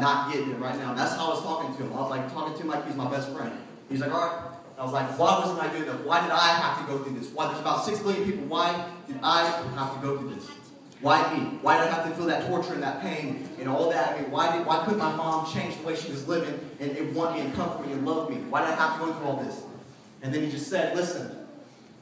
not getting it right now? And that's how I was talking to him. I was like talking to him like he's my best friend. He's like, all right. I was like, why wasn't I doing that? Why did I have to go through this? Why? There's about 6 billion people. Why did I have to go through this? Why me? Why did I have to feel that torture and that pain and all that? I mean, why couldn't my mom change the way she was living and want me and comfort me and love me? Why did I have to go through all this? And then he just said, listen.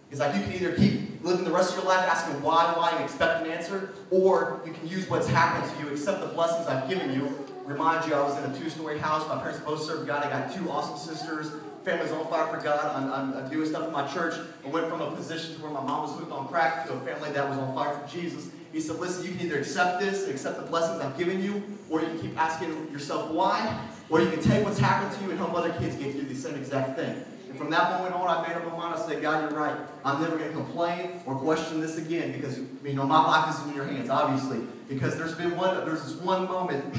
He's like, you can either keep living the rest of your life asking why, and expect an answer, or you can use what's happened to you, accept the blessings I've given you. Remind you, I was in a 2-story house. My parents both served God. I got 2 awesome sisters. Family's on fire for God. I'm doing stuff in my church. I went from a position to where my mom was hooked on crack to a family that was on fire for Jesus. He said, listen, you can either accept this, accept the blessings I've given you, or you can keep asking yourself why, or you can take what's happened to you and help other kids get through the same exact thing. And from that moment on, I made up my mind. I said, God, you're right. I'm never going to complain or question this again because, my life is in your hands, obviously. Because there's this one moment,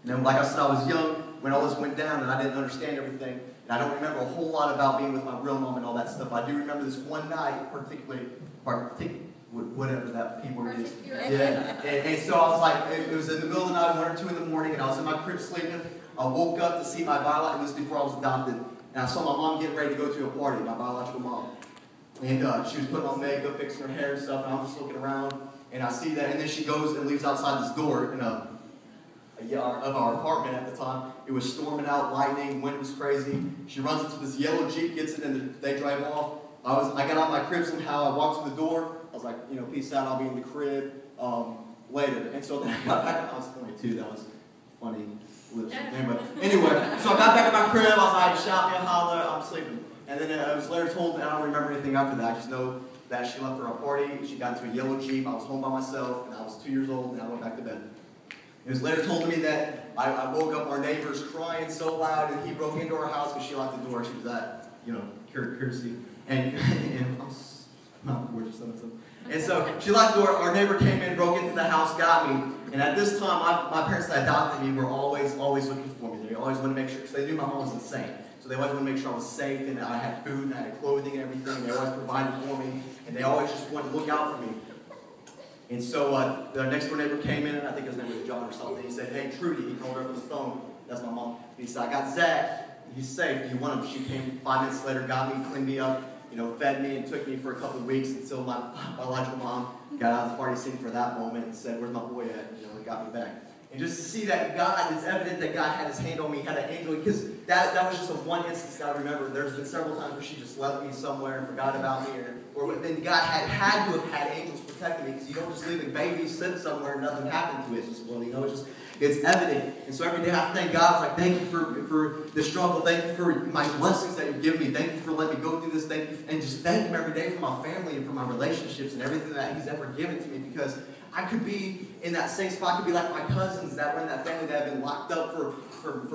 and like I said, I was young when all this went down and I didn't understand everything. And I don't remember a whole lot about being with my real mom and all that stuff. I do remember this one night, particularly, whatever that P word is. Yeah. And so I was like, it was in the middle of the night, 1 or 2 in the morning, and I was in my crib sleeping. I woke up to see my biological, and this was before I was adopted. And I saw my mom getting ready to go to a party, my biological mom. And she was putting on makeup, fixing her hair and stuff, and I'm just looking around. And I see that, and then she goes and leaves outside this door in a yard of our apartment at the time. It was storming out, lightning, wind was crazy. She runs into this yellow Jeep, gets in, and they drive off. I got out of my crib somehow. I walked to the door. I was like, peace out. I'll be in the crib later. And so then I got back. I was 22. That was funny. But anyway, so I got back in my crib. I was like, shout me a holler. I'm sleeping. And then I was later told, and I don't remember anything after that. I just know that she left for a party. She got into a yellow Jeep. I was home by myself, and I was 2 years old, and I went back to bed. It was later told to me that I woke up our neighbors crying so loud, and he broke into our house because she locked the door. She was that, courtesy. And I'm not gorgeous. And so she locked the door. Our neighbor came in, broke into the house, got me. And at this time, my parents that adopted me were always looking for me. They always wanted to make sure, because they knew my mom was insane. So they always wanted to make sure I was safe and that I had food and I had clothing and everything. They always provided for me. And they always just wanted to look out for me. And so the next door neighbor came in, and I think his name was John or something. He said, hey, Trudy. He called her over the phone. That's my mom. He said, I got Zach. He's safe. Do you want him? She came 5 minutes later, got me, cleaned me up, fed me, and took me for a couple of weeks until my biological mom got out of the party scene for that moment and said, where's my boy at? And got me back. And just to see that God, it's evident that God had his hand on me, had an angel, because that was just a one instance that I remember. There's been several times where she just left me somewhere and forgot about me, or then God had to have had angels protecting me, because you don't just leave a baby sit somewhere and nothing happened to it. It's evident. And so every day I thank God. It's like, thank you for the struggle. Thank you for my blessings that you've given me. Thank you for letting me go through this. Thank you. And just thank him every day for my family and for my relationships and everything that he's ever given to me, because I could be in that same spot. I could be like my cousins that were in that family that have been locked up for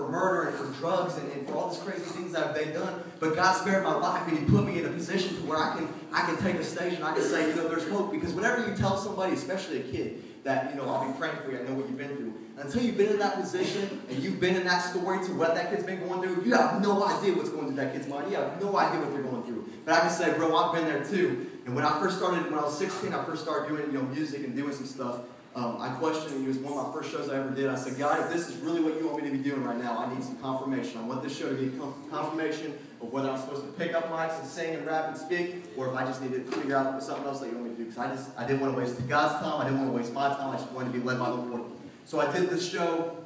murder and for drugs and for all these crazy things that they've done. But God spared my life, and he put me in a position to where I can take a stage and I can say, there's hope. Because whenever you tell somebody, especially a kid, that, I'll be praying for you, I know what you've been through. Until you've been in that position and you've been in that story to what that kid's been going through, you have no idea what's going through that kid's mind. You have no idea what they're going through. But I can say, bro, I've been there too. And when I was 16, I first started doing music and doing some stuff. I questioned, and it was one of my first shows I ever did. I said, God, if this is really what you want me to be doing right now, I need some confirmation. I want this show to be confirmation of whether I'm supposed to pick up mics and sing and rap and speak, or if I just need to figure out something else that you want me to do. Because I didn't want to waste God's time. I didn't want to waste my time. I just wanted to be led by the Lord. So I did this show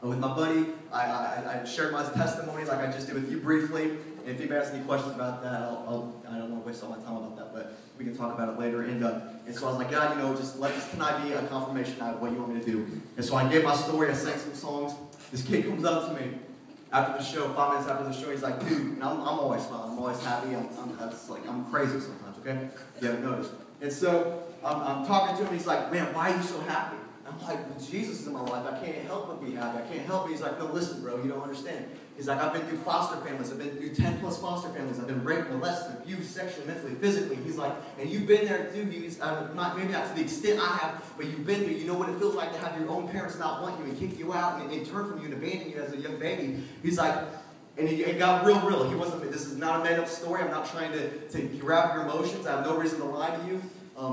with my buddy. I shared my testimony like I just did with you briefly. And if anybody has any questions about that, I don't want to waste all my time about that, but we can talk about it later. And so I was like, God, just let this tonight be a confirmation of what you want me to do. And so I gave my story. I sang some songs. This kid comes up to me after the show, 5 minutes after the show. He's like, dude, and I'm always smiling. I'm always happy. I'm crazy sometimes, okay? If you haven't noticed. And so I'm talking to him. He's like, man, why are you so happy? I'm like, Jesus is in my life. I can't help but be happy. I can't help it. He's like, no, listen, bro, you don't understand. He's like, I've been through foster families. I've been through 10 plus foster families. I've been raped, molested, abused, sexually, mentally, physically. He's like, and you've been there too. Maybe not to the extent I have, but you've been there. You know what it feels like to have your own parents not want you and kick you out and turn from you and abandon you as a young baby. He's like, and it got real. This is not a made up story. I'm not trying to grab your emotions. I have no reason to lie to you.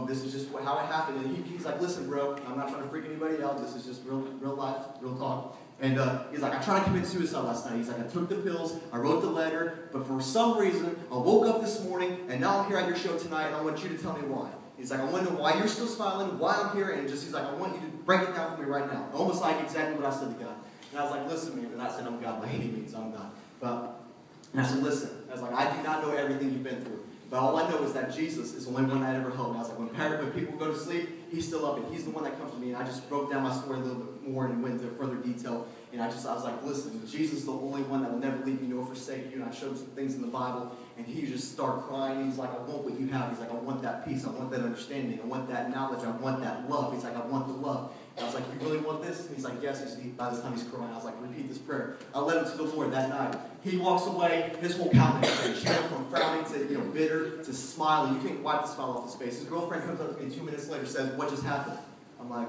This is just how it happened. And he's like, listen, bro, I'm not trying to freak anybody out. This is just real life, real talk. And he's like, I tried to commit suicide last night. He's like, I took the pills, I wrote the letter, but for some reason, I woke up this morning, and now I'm here at your show tonight, and I want you to tell me why. He's like, I want to know why you're still smiling, why I'm here, and he's like, I want you to break it down for me right now. Almost like exactly what I said to God. And I was like, listen, man, and I said, I'm God by any means, I'm God. And I said, listen, I was like, I do not know everything you've been through. But all I know is that Jesus is the only one that ever helped me. I was like, when people go to sleep, he's still up, and he's the one that comes to me. And I just broke down my story a little bit more and went into further detail. And I was like, listen, Jesus is the only one that will never leave you nor forsake you. And I showed him some things in the Bible, and he just started crying. He's like, I want what you have. He's like, I want that peace. I want that understanding. I want that knowledge. I want that love. He's like, I want the love. And I was like, you really want this? And he's like, yes. By this time he's crying. I was like, repeat this prayer. I led him to the Lord that night. He walks away. His whole countenance changed. She went from frowning to bitter to smiling. You can't wipe the smile off his face. His girlfriend comes up to me 2 minutes later, says, what just happened? I'm like,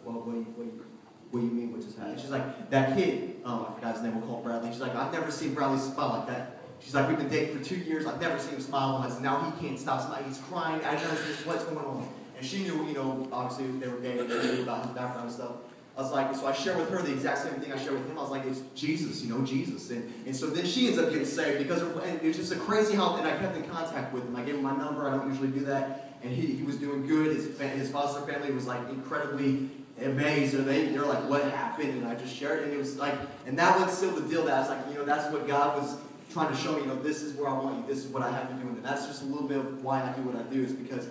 well, what do you mean what just happened? She's like, that kid, I forgot his name, we'll call him Bradley. She's like, I've never seen Bradley smile like that. She's like, we've been dating for 2 years. I've never seen him smile once. Now he can't stop smiling. He's crying. I don't know what's going on. And she knew, obviously they were dating. They knew about his background and stuff. I was like, so I shared with her the exact same thing I shared with him. I was like, it's Jesus, Jesus. And so then she ends up getting saved because it was just a crazy how, and I kept in contact with him. I gave him my number. I don't usually do that. And he was doing good. His foster family was like incredibly amazed. Or they're like, what happened? And I just shared it. And it was like, and that was still the deal that I was like, that's what God was trying to show me, this is where I want you. This is what I have to do. And that's just a little bit of why I do what I do is because,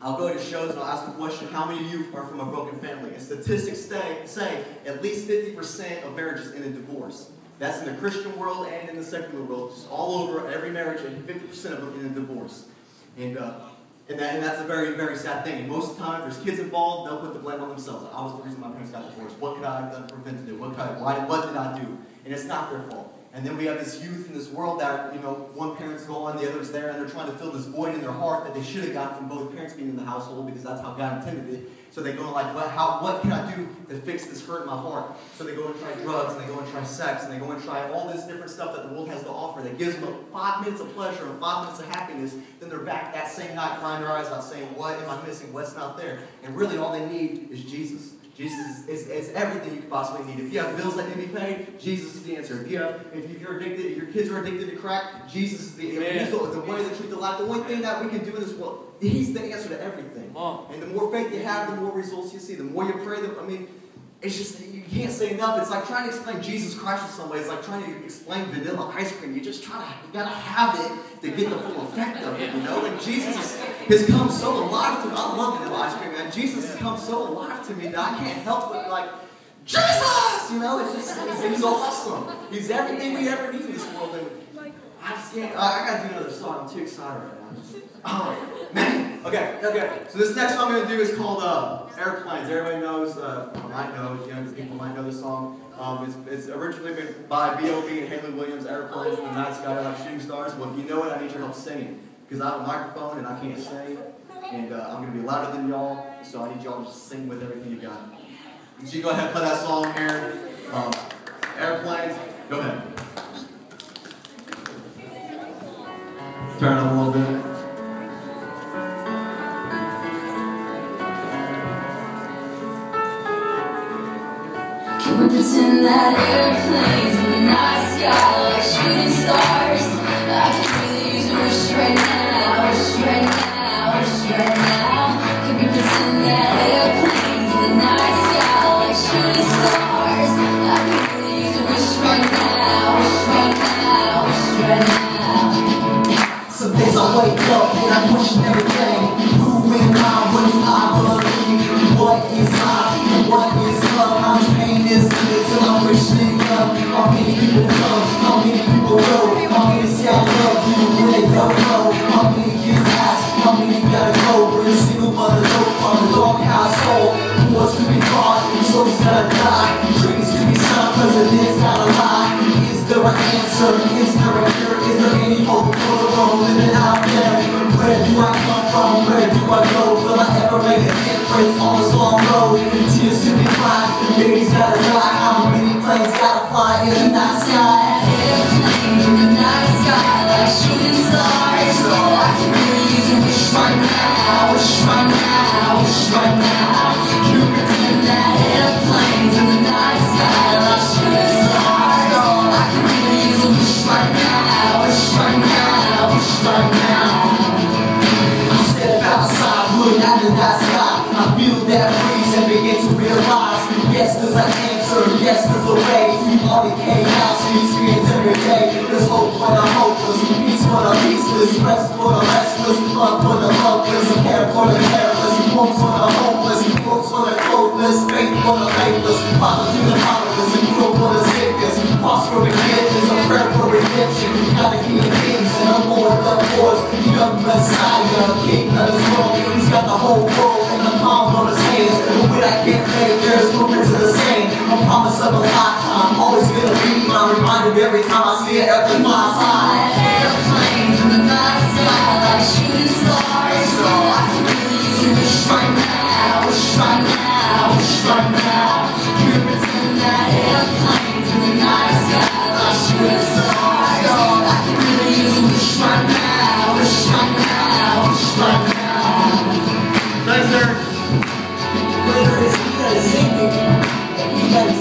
I'll go to shows and I'll ask the question, how many of you are from a broken family? And statistics say at least 50% of marriages end in divorce. That's in the Christian world and in the secular world. Just all over every marriage, and 50% of them end in divorce. And that's a very, very sad thing. And most of the time, if there's kids involved, they'll put the blame on themselves. I was the reason my parents got divorced. What could I have done to prevent it? What did I do? And it's not their fault. And then we have this youth in this world that, one parent's gone, the other's there, and they're trying to fill this void in their heart that they should have gotten from both parents being in the household because that's how God intended it. So they go like, what can I do to fix this hurt in my heart? So they go and try drugs, and they go and try sex, and they go and try all this different stuff that the world has to offer that gives them 5 minutes of pleasure and 5 minutes of happiness. Then they're back that same night crying their eyes out saying, what am I missing? What's not there? And really all they need is Jesus. Jesus is everything you could possibly need. If you have bills that can be paid, Jesus is the answer. If you're addicted, if your kids are addicted to crack, Jesus is the way, the truth, the life. The one thing that we can do in this world, he's the answer to everything. And the more faith you have, the more results you see. The more you pray, it's just, you can't say enough. It's like trying to explain Jesus Christ to somebody. It's like trying to explain vanilla ice cream. You gotta have it to get the full effect of it, And Jesus has come so alive to me. I love vanilla ice cream, man. Jesus has come so alive to me that I can't help but Jesus! It's just, he's awesome. He's everything we ever need in this world. And I just can't, I gotta do another song. I'm too excited right now. Oh, man. Okay. So this next song I'm going to do is called Airplanes. Everybody knows, might know, young people might know this song. It's originally been by B.O.B. and Haley Williams, Airplanes in the Night Sky Like Shooting Stars. Well, if you know it, I need your help singing. Because I have a microphone and I can't sing. And I'm going to be louder than y'all, so I need y'all to just sing with everything you got. So you go ahead and play that song, Aaron. Airplanes. Go ahead. Turn it up a little bit. Can we pretend that airplanes in the night sky like shooting stars? I can really use a wish right now, wish right now, wish right now. Can we pretend that airplanes in the night sky like shooting stars? I can really use a wish right now, wish right now, wish right now. Some days I wake up and I'm pushing everything. Who am I? What do I believe? What is life? What is love? How much pain is it till I'm wishing up? How many people come? How many people go? How many say I love you when they don't know? How many kids ask? How many gotta go? With a single mother note from the dog household. Who wants to be born? Soul's gotta die. Dreams to be sung cause it is not a lie. Is there an answer? Is there a cure? Is there any hope for the world living out there? Where do I come from? Where do I go? Will I ever make a difference on this long road? Tears to be cried, babies gotta die. How many planes gotta fly in the night sky? Airplanes in the night sky like shooting stars. I can really use a wish right now, wish right now, wish right now. Can we pretend that airplanes in the night sky answer, yes, there's a way. You all the chaos you experience every day. There's hope for the hopeless, peace for the peaceless, rest for the restless, love for the loveless, care for the careless, hopes for the hopeless, hopes for the hopeless, faith for the faithless, father to the fatherless, and cure for the sickness, cross for forgiveness, a prayer for redemption. Got the King of Kings and the Lord of Lords, young Messiah, King of this world. He's got the whole world in the palm of his hands. But when I can't make, there's movement to the same. A promise of a lifetime, always gonna be my reminder every time I see it every my side. Airplanes in the night sky like shooting stars. So I can really use a wish right now, wish right now, wish right now. Can you pretend that airplanes in the night sky like shooting stars? So I can really use a wish right now, wish right now, wish right now. Nice, sir. Later, you gotta sing me. You gotta